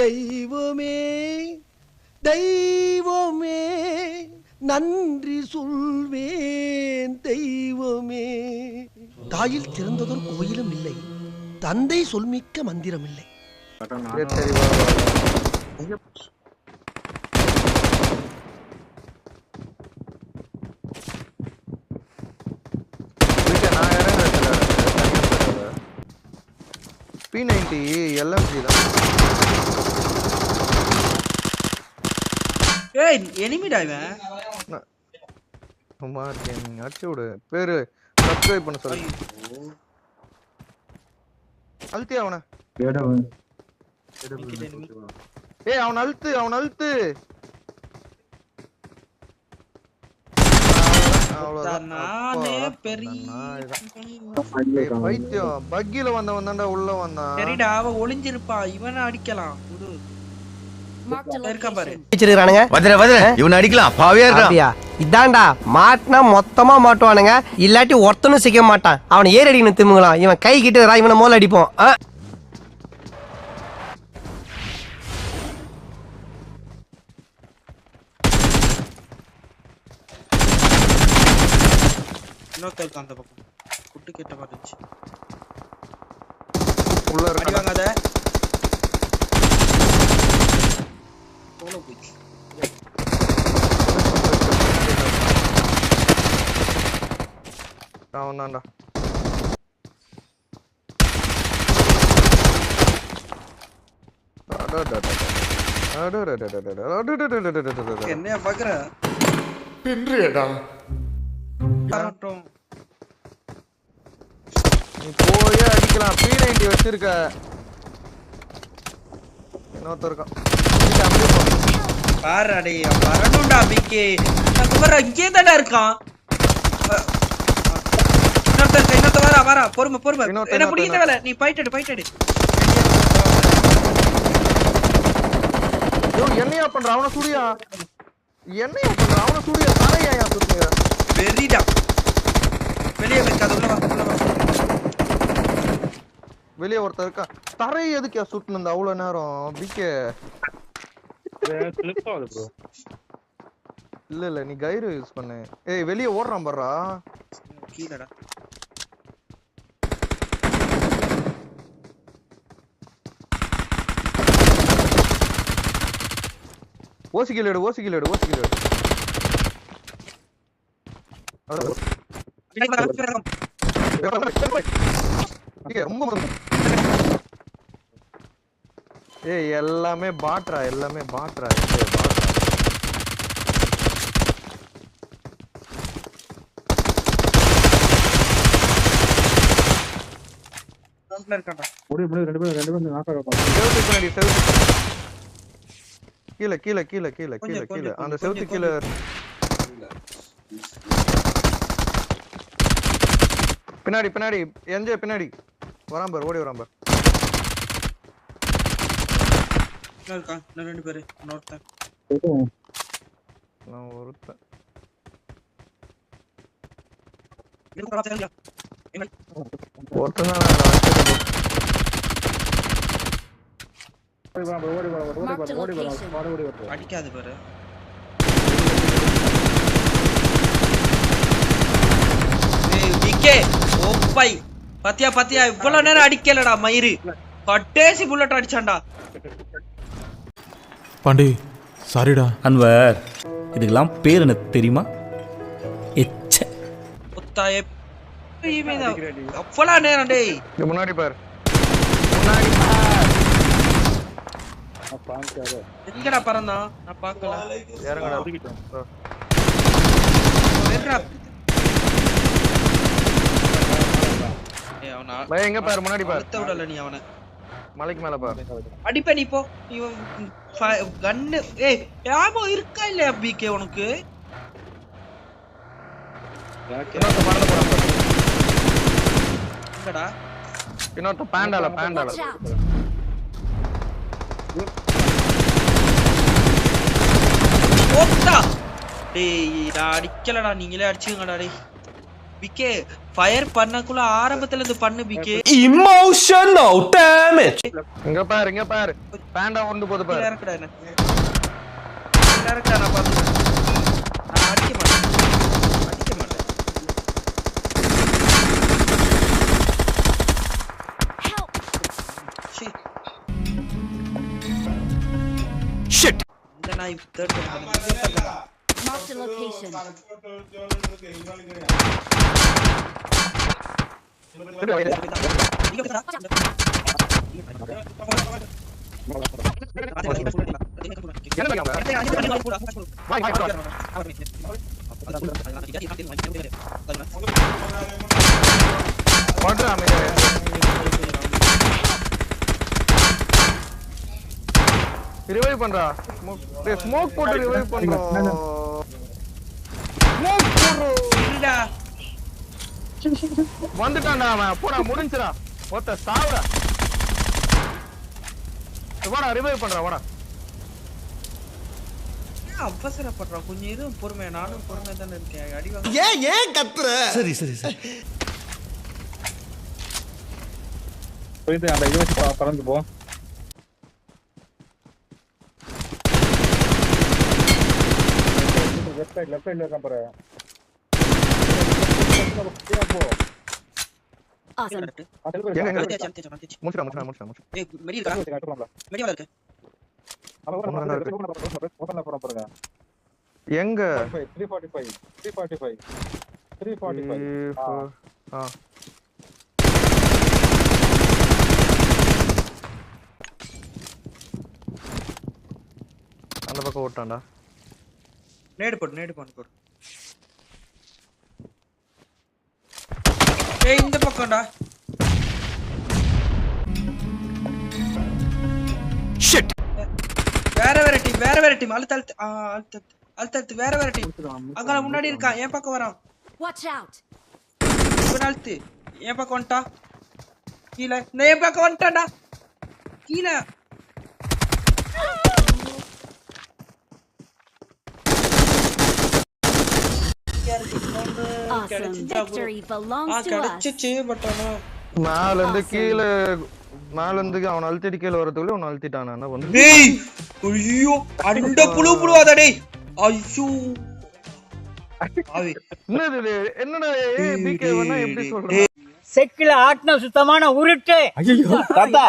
தெய்வமே தெய்வமே நன்றி சொல்வேன் தெய்வமே. தாயில் சிறந்ததொரு கோயிலும் இல்லை, தந்தை சொல்மிக்க மந்திரம் இல்லை. P90 LMG தான். ஏய் எனிமிடா இவன். சும்மா இருக்கேன் அடிச்சு விடு. பேரு சப்ஸ்கிரைப் பண்ண சொல்லு. அழுத்தி அவன. ஏய் அவன் அழுத்து. நானே பெரிய பைத்தியம் பக்கில வந்தவன் தான்டா உள்ள வந்தான். சரிடா அவ ஒளிஞ்சிருப்பா, இவனை அடிக்கலாம். இருக்கா பாரு. இவன் அடிக்கலாம் பாவியா இருக்கான். இதான்டா மாட்டினா மொத்தமா மாட்டுவானுங்க, இல்லாட்டி ஒருத்தனும் சிக்க மாட்டான். அவனை ஏறி அடிக்கணும் திரும்பலாம். இவன் கை கிட்ட இவனை மோல அடிப்போம். இன்னொருத்தருக்கு அந்த பக்கம் குட்டு கேட்ட பாத்துச்சு. உள்ள அடி இருக்கான். வாங்காத. போல போச்சு. அவன் தான்டா. என்னைய பாக்குற பின்றியடா. வரட்டும். நீ போய் அடிக்கலாம். P90 வச்சிருக்க. இன்னொருத்தர் இருக்கான். பாரு அடே வரணும்டா பிகே. குமர இங்கே தான்டா இருக்கான். இன்னொருத்தர் வரா. பொறுமை. என்ன பிடிக்கிற வேலை நீ பைட்டடு. என்னையா பண்ற அவன சூடியா. தரையா சுத்துங்க. வெரிடா. வெளியே வைக்காத, உள்ள வா. வெளியே ஒருத்தர் இருக்கா. தரை எதுக்கு சுட்டுனது அவ்வளவு நேரம் பிகே? இல்ல நீ கைரு யூஸ் பண்ணு. ஏய் வெளியே ஓடுறான் பாருடா. கீழடா. ஓசிக்கிலேடு. ஏய் எல்லாமே பாட்ரா. இருக்கான்டா. கீழே அந்த செவுத்து கீழே. பின்னாடி என்ஜே பின்னாடி வரான் பாரு. ஓடி வரான் பாரு. இருக்கான். இன்னும் 2 பேரு. இன்னொருத்தன். நான் ஒருத்தன். அடிக்காது பாரு. ஓப்பை பாத்தியா இவ்வளவு நேரம் அடிக்கலடா மயிறு. கட்டேசி புல்லட் அடிச்சான்டா. பாண்டி சாரிடா. அன்வர், இதுக்கெல்லாம் பேர் என்ன தெரியுமா? எச்ச ஒத்தாயே அவ்வளவு நேரம் டேய். முன்னாடி பாரு. எங்கடா பறந்தான்? நான் பார்க்கல. இறங்கடா. எங்க பாரு முன்னாடி பாரு. அழுத்த விடல நீ அவனை. மலைக்கு மேல பாரு. அடிப்ப நீ போ. இவன் கன்னு ஏய் ஆமோ இருக்கா இல்லையா பிகே உனக்கு? எங்கடா? இன்னொரு பாண்டால. ஓட்டா. டேய் நான் அடிக்கலடா, நீங்களே அடிச்சுங்கடா டேய். பிகே ஃபயர் பண்ணக்குள்ள ஆரம்பத்துல இருந்து பண்ணு பிகே. Emotional damage. இங்க பாரு பேண்டா ஒன்று போது பாரு. இறக்குடா என்ன இறக்குடா, நான் பாத்துக்கிறேன். நான் அடிக்க மாட்டேன். Shit. இந்த நாய் தேர்ட் பண்ணி Marked a location. ரிவைவ் பண்றா. ஸ்மோக் போட்டு ரிவைவ் பண்றா. இல்லடா. வந்துட்டான்டா அவன். போடா முடிஞ்சுடா. ஒத்த சாவுடா. வாடா ரிவைவ் பண்றா வாடா. ஏன் அவசரப்படுறா? கொஞ்சம் இரு, பொறுமையா. நானும் பொறுமையா தானே இருக்கேன். அடி வாங்க. ஏன் கத்துற? சரி. போயிட்டு அந்த இது வச்சு பறந்து போ. லெஃப்ட் சைடுல இருக்கான் பாரு. போ. Awesome. எங்க தேச்சு. முடிச்சுடா. ஏய் மெடி இருக்கா? மெடி வர இருக்கு. ஓபன்ல போறோம் பாருங்க. எங்க 345 ஆ அந்த பக்கம் ஓட்டான்டா. நேடு போடு. ஏய் இந்த பக்கம்டா. Shit. வேற டீம். அழுத்து வேற டீம். அங்க முன்னாடி இருக்கான். என் பக்கம் வரான். Watch out. இவன் அழுத்து. என் பக்கம் வந்துட்டா. கீழே. என் பக்கம் வந்துட்டான்டா. கீழே. Awesome. Victory belongs to us. கிடைச்சிச்சு. பட் ஆனா மேல இருந்து கீழே அவன் அழுத்திட்டு கீழே வரதுக்குள்ள அவன் அழுத்திட்டான். என்ன வந்து டேய் ஐயோ அண்ட புழுவாத டேய். ஐயோ என்னது இது? என்னடா பிகே வேணா எப்படி சொல்ற? செக்கில ஆட்டின சுத்தமான உருட்டு. ஐயோ தாத்தா